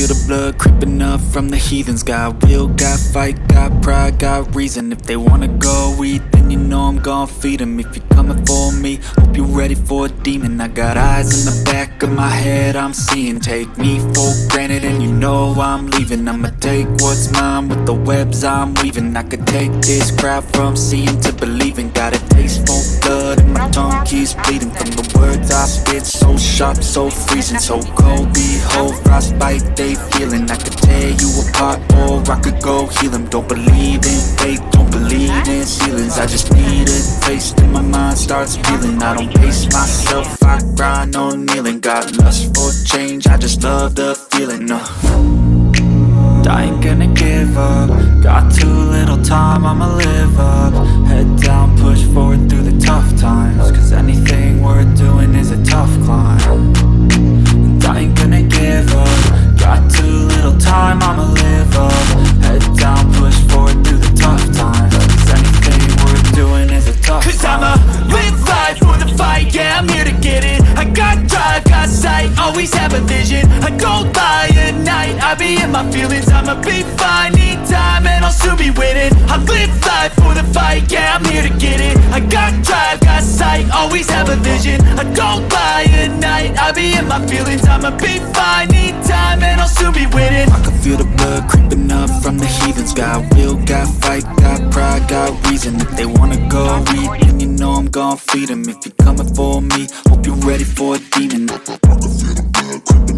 feel the blood creeping up from the heathens. Got will, got fight, got pride, got reason. If they wanna go eat, then you know I'm gon' feed them. If you're coming for me, hope you're ready for a demon. I got eyes in the back of my head, I'm seeing. Take me for granted and you know I'm leaving. I'ma take what's mine with the webs I'm weaving. I could take this crowd from seeing to believing. Got a taste for blood and my tongue keeps bleeding. From the words I spit, so sharp, so freezing. So cold, behold, frostbite they feeling. I could tear you apart or I could go heal them. Don't believe in fate, don't believe in ceilings. I just need a taste and my mind starts feeling. I don't pace myself, I grind on kneeling. Got lust for change, I just love the feeling. I ain't gonna give up. Got too little time, I'ma live up. Head down, push forward through the tough times. Cause anything worth doing is a tough climb. And I ain't gonna give up. Got too little time, I'ma live up. Head down, push forward through the tough times. Cause anything worth doing is a tough climb. Cause I'ma live life for the fight, yeah, I'm here to get it. I got drive, got sight, always have a vision. I don't lie at night, I be in my feelings. I'ma be fine, need time and I'll soon be winning. I live life for the fight, yeah, I'm here to get it. I got drive, got sight, always have a vision. I don't lie at night, I be in my feelings. I'ma be fine, need time and I'll soon be winning. I can feel the blood creeping up from the heathens. Got will, got fight, got pride, got reason. If they wanna go eat, then you know I'm gon' feed them. If you're coming for me, hope you're ready for a demon. I can feel the blood creeping